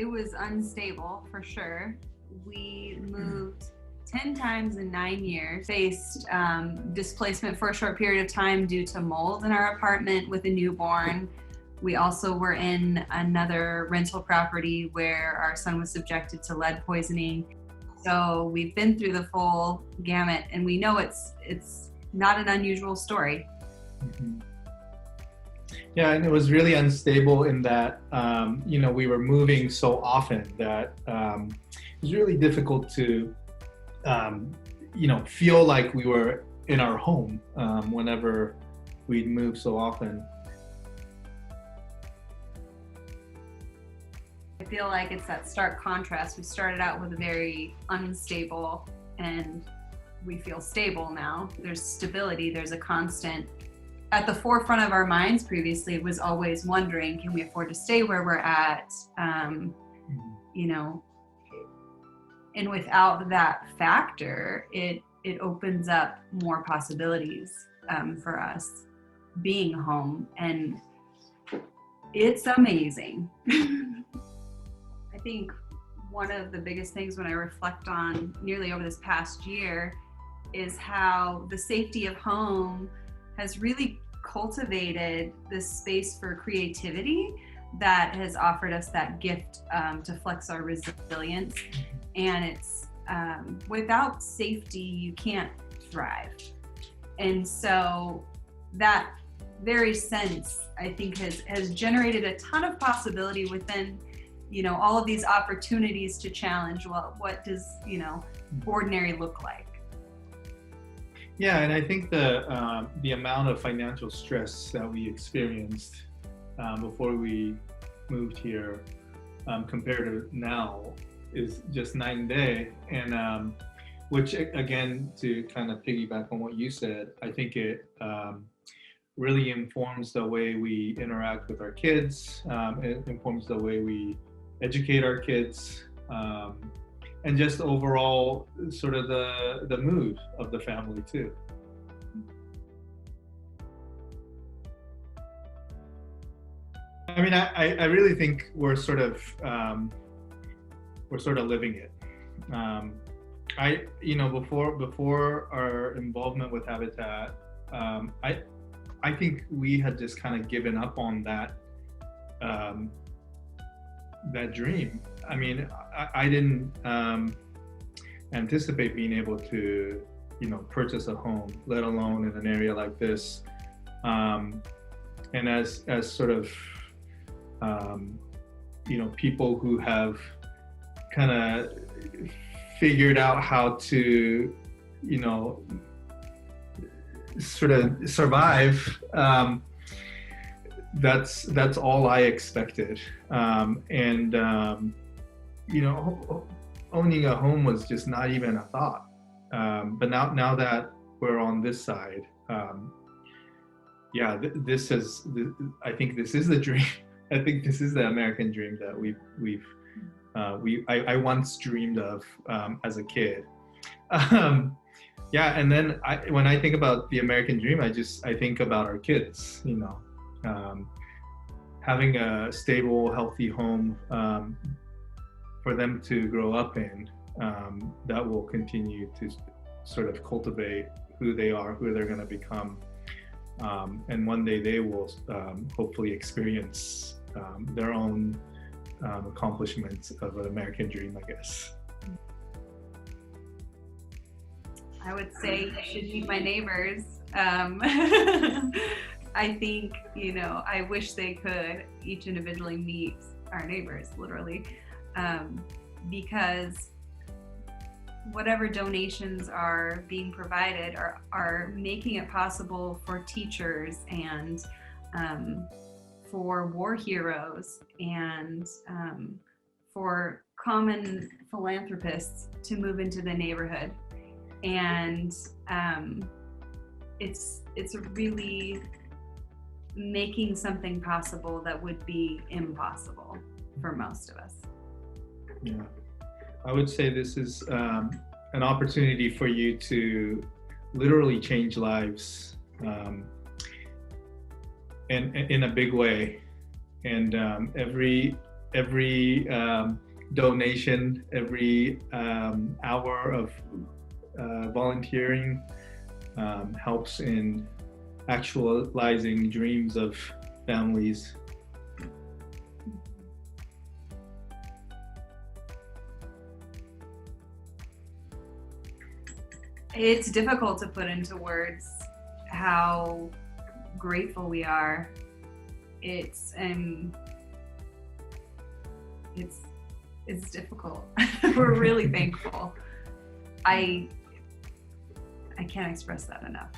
it was unstable for sure. We moved 10 times in 9 years, faced displacement for a short period of time due to mold in our apartment with a newborn. We also were in another rental property where our son was subjected to lead poisoning. So we've been through the full gamut, and we know it's not an unusual story. Mm-hmm. Yeah, and it was really unstable in that, we were moving so often that it was really difficult to, feel like we were in our home whenever we'd move so often. I feel like it's that stark contrast. We started out with a very unstable, and we feel stable now. There's stability, there's a constant. At the forefront of our minds previously was always wondering, can we afford to stay where we're at? And without that factor, it opens up more possibilities for us being home, and it's amazing. I think one of the biggest things when I reflect on nearly over this past year is how the safety of home has really cultivated this space for creativity that has offered us that gift to flex our resilience. And it's without safety, you can't thrive. And so that very sense, I think, has generated a ton of possibility within, all of these opportunities to challenge, well, what does, ordinary look like? Yeah, and I think the amount of financial stress that we experienced before we moved here compared to now is just night and day. And which, again, to kind of piggyback on what you said, I think it really informs the way we interact with our kids. It informs the way we educate our kids. And just overall sort of the mood of the family too. I mean, I really think we're sort of living it. Before our involvement with Habitat, I think we had just kind of given up on that dream. I mean, I didn't anticipate being able to, purchase a home, let alone in an area like this. And as sort of, people who have kind of figured out how to, sort of survive, that's all I expected. Owning a home was just not even a thought. But now that we're on this side, I think this is the dream. I think this is the American dream that I once dreamed of as a kid. And then when I think about the American dream, I think about our kids, having a stable, healthy home for them to grow up in, that will continue to sort of cultivate who they are, who they're going to become. And one day they will hopefully experience their own accomplishments of an American dream, I guess. I would say you should meet my neighbors. I think, I wish they could each individually meet our neighbors, literally, because whatever donations are being provided are making it possible for teachers and for war heroes and for common philanthropists to move into the neighborhood. And it's really making something possible that would be impossible for most of us. Yeah, I would say this is an opportunity for you to literally change lives in a big way. And every every donation, every hour of volunteering helps in actualizing dreams of families. It's difficult to put into words how grateful we are. It's difficult. We're really thankful. I can't express that enough.